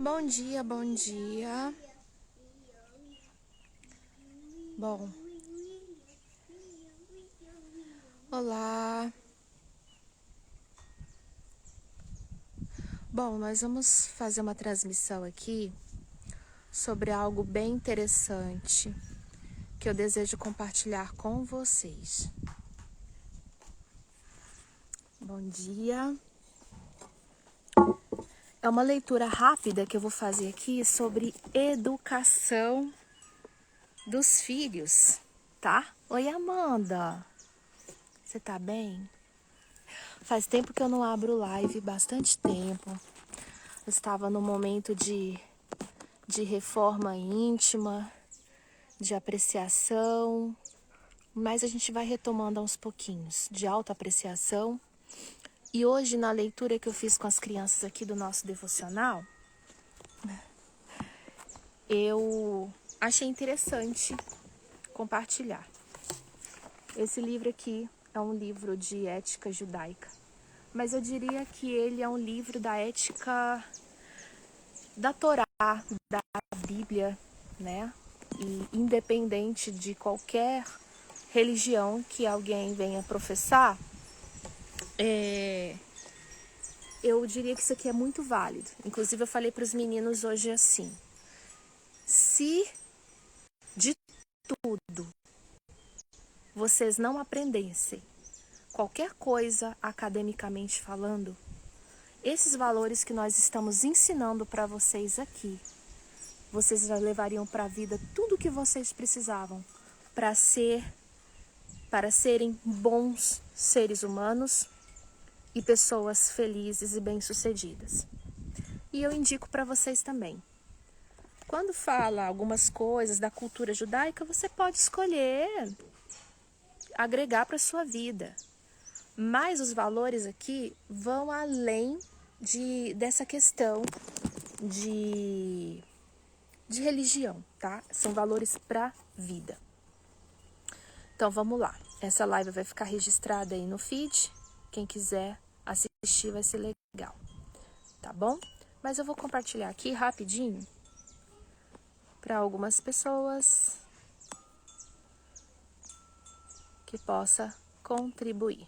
Bom dia, bom dia. Bom, olá. Bom, nós vamos fazer uma transmissão aqui sobre algo bem interessante que eu desejo compartilhar com vocês. Bom dia. É uma leitura rápida que eu vou fazer aqui sobre educação dos filhos, tá? Oi, Amanda. Você tá bem? Faz tempo que eu não abro live, bastante tempo. Eu estava no momento de reforma íntima, de apreciação, mas a gente vai retomando aos pouquinhos, de autoapreciação. E hoje, na leitura que eu fiz com as crianças aqui do nosso devocional, eu achei interessante compartilhar. Esse livro aqui é um livro de ética judaica, mas eu diria que ele é um livro da ética da Torá, da Bíblia, né? E independente de qualquer religião que alguém venha professar, eu diria que isso aqui é muito válido. Inclusive eu falei para os meninos hoje assim: se de tudo vocês não aprendessem qualquer coisa academicamente falando, esses valores que nós estamos ensinando para vocês aqui, vocês já levariam para a vida tudo o que vocês precisavam para serem bons seres humanos e pessoas felizes e bem-sucedidas. E eu indico para vocês também. Quando fala algumas coisas da cultura judaica, você pode escolher agregar para a sua vida. Mas os valores aqui vão além dessa questão de religião, tá? São valores para a vida. Então vamos lá. Essa live vai ficar registrada aí no feed. Quem quiser assistir vai ser legal, tá bom? Mas eu vou compartilhar aqui rapidinho para algumas pessoas que possa contribuir.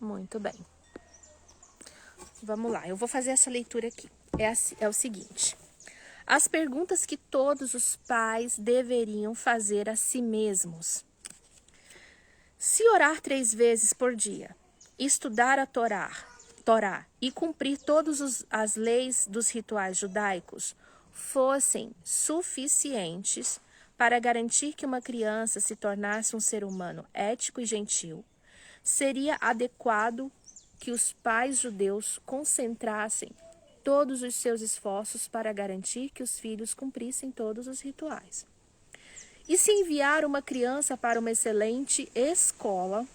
Muito bem. Vamos lá, eu vou fazer essa leitura aqui. É o seguinte: as perguntas que todos os pais deveriam fazer a si mesmos. Se orar 3 vezes por dia, estudar a Torá e cumprir todas as leis dos rituais judaicos fossem suficientes para garantir que uma criança se tornasse um ser humano ético e gentil, seria adequado que os pais judeus concentrassem todos os seus esforços para garantir que os filhos cumprissem todos os rituais. E se enviar uma criança para uma excelente escola,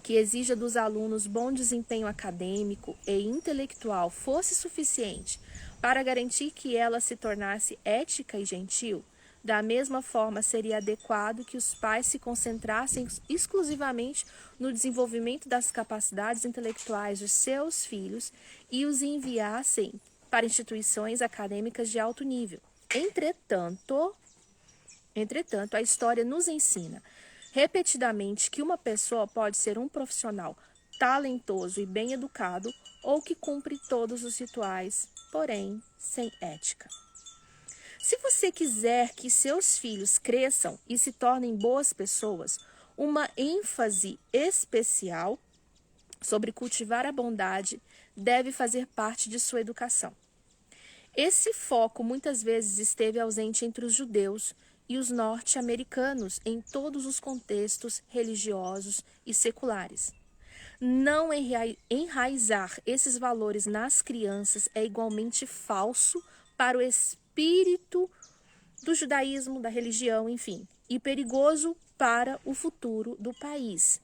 que exija dos alunos bom desempenho acadêmico e intelectual, fosse suficiente para garantir que ela se tornasse ética e gentil, da mesma forma seria adequado que os pais se concentrassem exclusivamente no desenvolvimento das capacidades intelectuais dos seus filhos e os enviassem para instituições acadêmicas de alto nível. Entretanto, a história nos ensina repetidamente que uma pessoa pode ser um profissional talentoso e bem educado ou que cumpre todos os rituais, porém sem ética. Se você quiser que seus filhos cresçam e se tornem boas pessoas, uma ênfase especial sobre cultivar a bondade deve fazer parte de sua educação. Esse foco muitas vezes esteve ausente entre os judeus e os norte-americanos em todos os contextos religiosos e seculares. Não enraizar esses valores nas crianças é igualmente falso para o espírito do judaísmo, da religião, enfim, e perigoso para o futuro do país.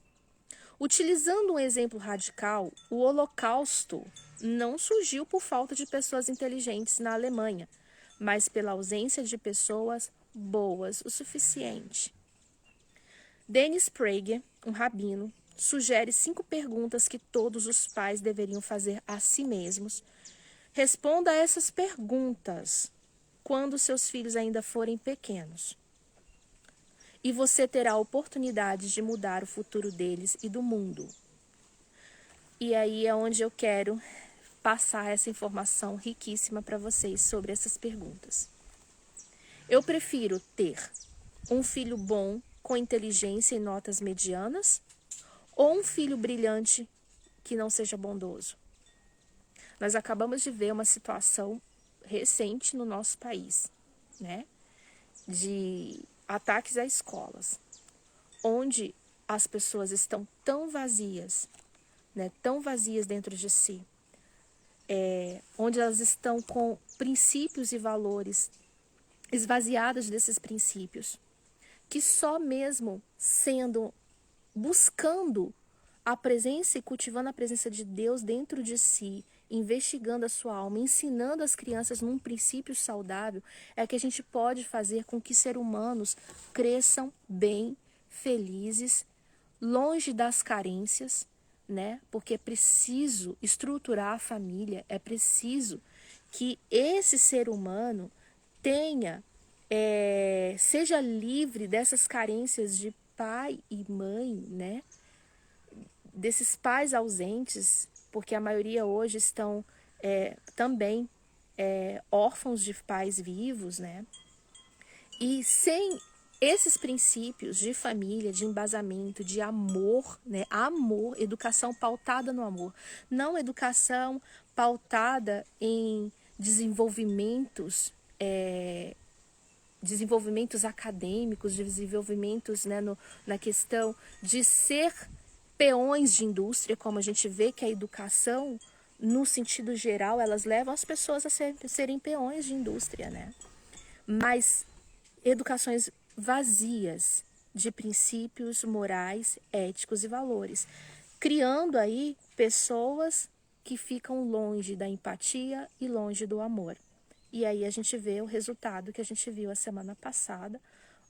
Utilizando um exemplo radical, o Holocausto não surgiu por falta de pessoas inteligentes na Alemanha, mas pela ausência de pessoas boas o suficiente. Dennis Prager, um rabino, sugere 5 perguntas que todos os pais deveriam fazer a si mesmos, Responda a essas perguntas quando seus filhos ainda forem pequenos. E você terá a oportunidade de mudar o futuro deles e do mundo. E aí é onde eu quero passar essa informação riquíssima para vocês sobre essas perguntas. Eu prefiro ter um filho bom com inteligência e notas medianas ou um filho brilhante que não seja bondoso? Nós acabamos de ver uma situação recente no nosso país, né? De ataques a escolas, onde as pessoas estão tão vazias, né? Tão vazias dentro de si, onde elas estão com princípios e valores esvaziadas desses princípios, que só mesmo buscando a presença e cultivando a presença de Deus dentro de si, investigando a sua alma, ensinando as crianças num princípio saudável, é que a gente pode fazer com que seres humanos cresçam bem, felizes, longe das carências, né? Porque é preciso estruturar a família, é preciso que esse ser humano seja livre dessas carências de pai e mãe, né? Desses pais ausentes, porque a maioria hoje estão também órfãos de pais vivos, né? E sem esses princípios de família, de embasamento, de amor, né? Amor, educação pautada no amor, não educação pautada em desenvolvimentos acadêmicos, desenvolvimentos, né, na questão de ser peões de indústria, como a gente vê que a educação, no sentido geral, elas levam as pessoas a serem peões de indústria, né? Mas educações vazias de princípios morais, éticos e valores, criando aí pessoas que ficam longe da empatia e longe do amor. E aí a gente vê o resultado que a gente viu a semana passada,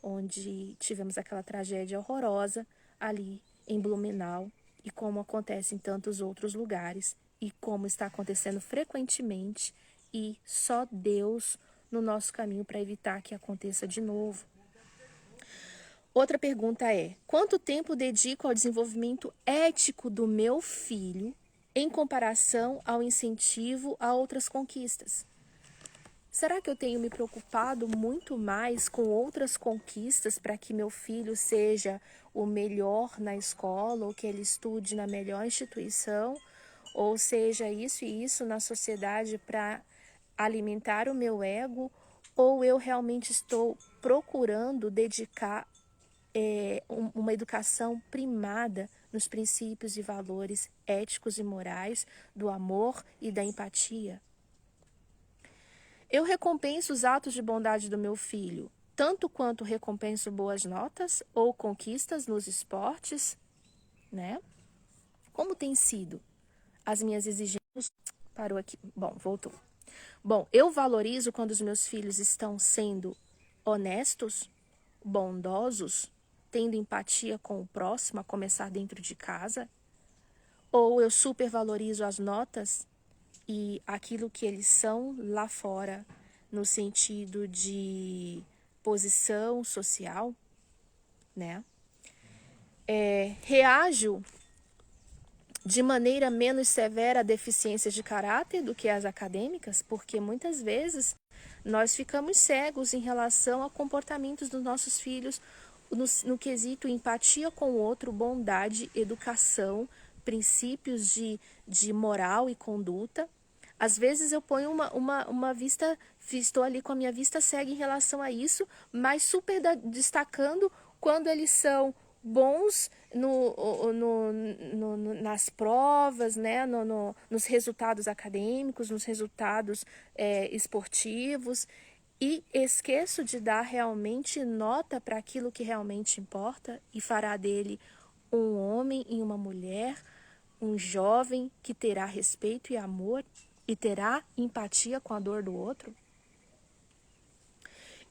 onde tivemos aquela tragédia horrorosa ali em Blumenau, e como acontece em tantos outros lugares, e como está acontecendo frequentemente, e só Deus no nosso caminho para evitar que aconteça de novo. Outra pergunta é: quanto tempo dedico ao desenvolvimento ético do meu filho em comparação ao incentivo a outras conquistas? Será que eu tenho me preocupado muito mais com outras conquistas para que meu filho seja o melhor na escola, ou que ele estude na melhor instituição, ou seja isso e isso na sociedade para alimentar o meu ego, ou eu realmente estou procurando dedicar uma educação primada nos princípios e valores éticos e morais do amor e da empatia? Eu recompenso os atos de bondade do meu filho, tanto quanto recompenso boas notas ou conquistas nos esportes, né? Como tem sido as minhas exigências? Parou aqui. Bom, voltou. Bom, eu valorizo quando os meus filhos estão sendo honestos, bondosos, tendo empatia com o próximo, a começar dentro de casa? Ou eu supervalorizo as notas e aquilo que eles são lá fora, no sentido de posição social, né? Reajo de maneira menos severa a deficiências de caráter do que as acadêmicas, porque muitas vezes nós ficamos cegos em relação a comportamentos dos nossos filhos no quesito empatia com o outro, bondade, educação, princípios de moral e conduta. Às vezes eu ponho uma vista, estou ali com a minha vista cega em relação a isso, mas super destacando quando eles são bons nas provas, né? Nos resultados acadêmicos, nos resultados esportivos, e esqueço de dar realmente nota para aquilo que realmente importa e fará dele um homem e uma mulher, um jovem que terá respeito e amor e terá empatia com a dor do outro.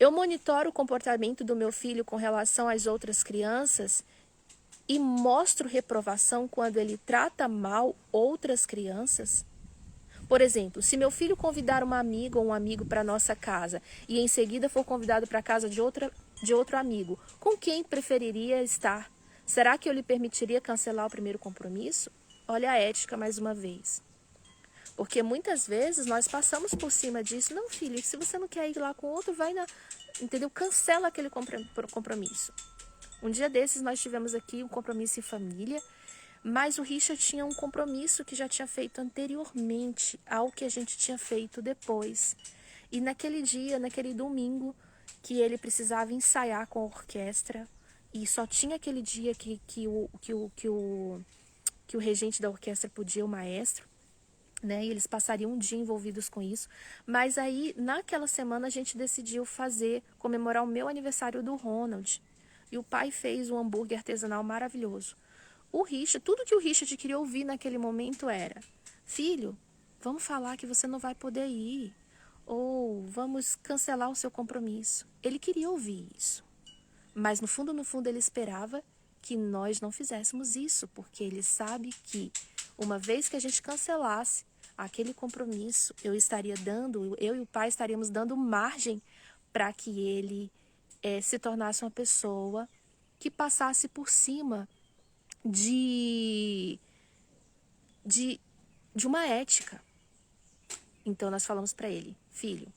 Eu monitoro o comportamento do meu filho com relação às outras crianças e mostro reprovação quando ele trata mal outras crianças. Por exemplo, se meu filho convidar uma amiga ou um amigo para nossa casa e em seguida for convidado para a casa de outro amigo, com quem preferiria estar? Será que eu lhe permitiria cancelar o primeiro compromisso? Olha a ética mais uma vez. Porque muitas vezes nós passamos por cima disso. Não, filho, se você não quer ir lá com outro, vai na... Entendeu? Cancela aquele compromisso. Um dia desses nós tivemos aqui um compromisso em família, mas o Richard tinha um compromisso que já tinha feito anteriormente ao que a gente tinha feito depois. E naquele dia, naquele domingo, que ele precisava ensaiar com a orquestra, e só tinha aquele dia que o regente da orquestra podia, o maestro, né? E eles passariam um dia envolvidos com isso. Mas aí, naquela semana, a gente decidiu comemorar o meu aniversário do Ronald. E o pai fez um hambúrguer artesanal maravilhoso. Tudo que o Richard queria ouvir naquele momento era: filho, vamos falar que você não vai poder ir. Ou vamos cancelar o seu compromisso. Ele queria ouvir isso. Mas no fundo, ele esperava que nós não fizéssemos isso, porque ele sabe que uma vez que a gente cancelasse aquele compromisso, eu e o pai estaríamos dando margem para que ele se tornasse uma pessoa que passasse por cima de uma ética. Então nós falamos para ele: filho,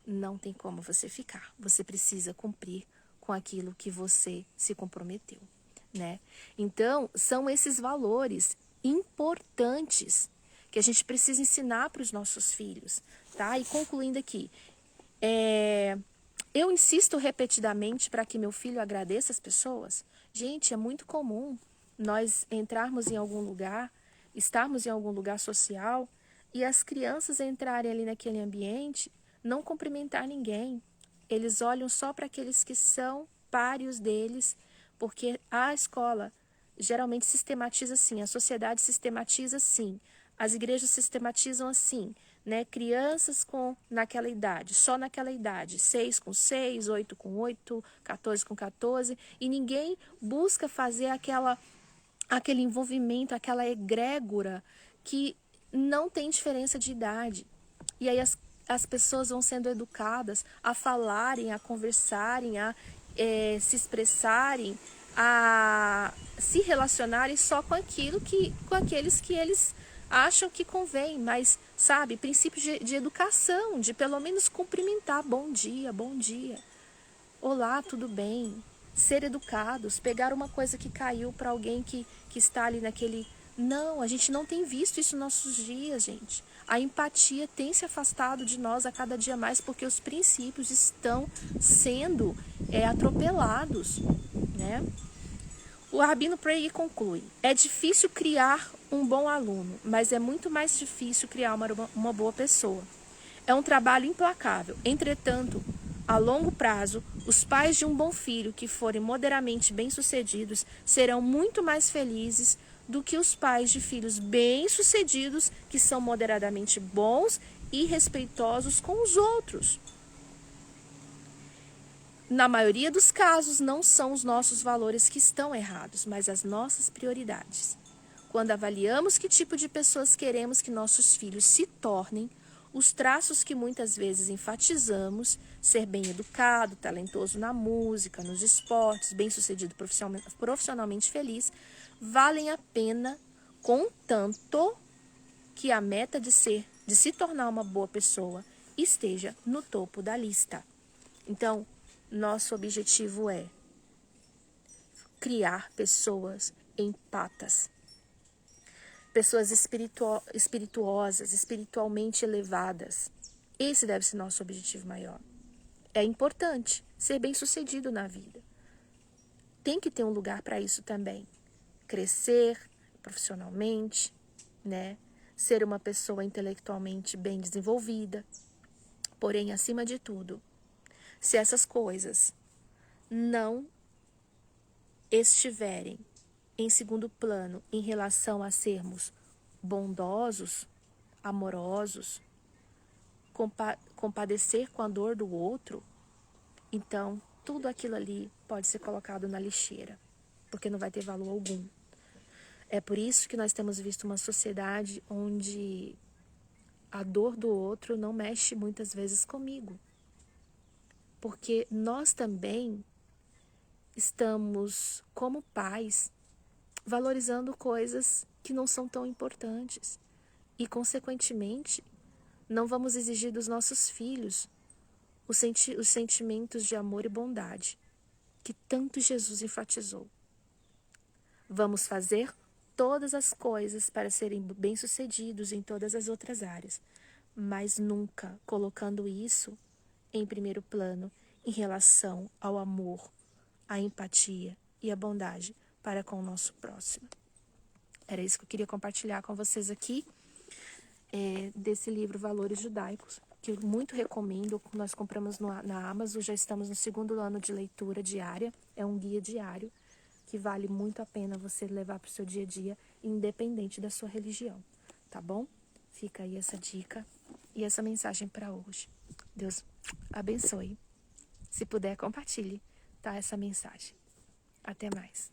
não tem como você ficar, você precisa cumprir com aquilo que você se comprometeu, né? Então são esses valores importantes que a gente precisa ensinar para os nossos filhos, tá? E concluindo aqui, eu insisto repetidamente para que meu filho agradeça as pessoas. Gente, é muito comum nós entrarmos em algum lugar, estarmos em algum lugar social e as crianças entrarem ali naquele ambiente, não cumprimentar ninguém. Eles olham só para aqueles que são páreos deles, porque a escola geralmente sistematiza assim, a sociedade sistematiza assim, as igrejas sistematizam assim, né? Crianças naquela idade, só naquela idade, 6 com 6, 8 com 8, 14 com 14, e ninguém busca fazer aquele envolvimento, aquela egrégora que não tem diferença de idade. E aí as pessoas vão sendo educadas a falarem, a conversarem, a se expressarem, a se relacionarem só com aqueles que eles acham que convém, mas, sabe, princípios de educação, de pelo menos cumprimentar: bom dia, olá, tudo bem? Ser educados, pegar uma coisa que caiu para alguém que está ali naquele... Não, a gente não tem visto isso nos nossos dias, gente. A empatia tem se afastado de nós a cada dia mais porque os princípios estão sendo atropelados, né? O Rabino Prey conclui: é difícil criar um bom aluno, mas é muito mais difícil criar uma boa pessoa. É um trabalho implacável. Entretanto, a longo prazo, os pais de um bom filho que forem moderadamente bem-sucedidos serão muito mais felizes do que os pais de filhos bem-sucedidos que são moderadamente bons e respeitosos com os outros. Na maioria dos casos, não são os nossos valores que estão errados, mas as nossas prioridades. Quando avaliamos que tipo de pessoas queremos que nossos filhos se tornem, os traços que muitas vezes enfatizamos, ser bem educado, talentoso na música, nos esportes, bem-sucedido profissionalmente feliz, valem a pena, contanto que a meta de se tornar uma boa pessoa esteja no topo da lista. Então, nosso objetivo é criar pessoas empatas, pessoas espirituosas, espiritualmente elevadas. Esse deve ser nosso objetivo maior. É importante ser bem-sucedido na vida. Tem que ter um lugar para isso também. Crescer profissionalmente, né? Ser uma pessoa intelectualmente bem desenvolvida. Porém, acima de tudo, se essas coisas não estiverem em segundo plano em relação a sermos bondosos, amorosos, compadecer com a dor do outro, então tudo aquilo ali pode ser colocado na lixeira, porque não vai ter valor algum. É por isso que nós temos visto uma sociedade onde A dor do outro não mexe muitas vezes comigo. Porque nós também estamos, como pais, valorizando coisas que não são tão importantes. E, consequentemente, não vamos exigir dos nossos filhos os sentimentos de amor e bondade que tanto Jesus enfatizou. Vamos fazer todas as coisas para serem bem-sucedidos em todas as outras áreas, mas nunca colocando isso em primeiro plano em relação ao amor, à empatia e à bondade para com o nosso próximo. Era isso que eu queria compartilhar com vocês aqui, desse livro Valores Judaicos, que eu muito recomendo. Nós compramos na Amazon, já estamos no 2º ano de leitura diária. É um guia diário que vale muito a pena você levar para o seu dia a dia, independente da sua religião, tá bom? Fica aí essa dica e essa mensagem para hoje. Deus abençoe. Se puder, compartilhe, tá, essa mensagem. Até mais.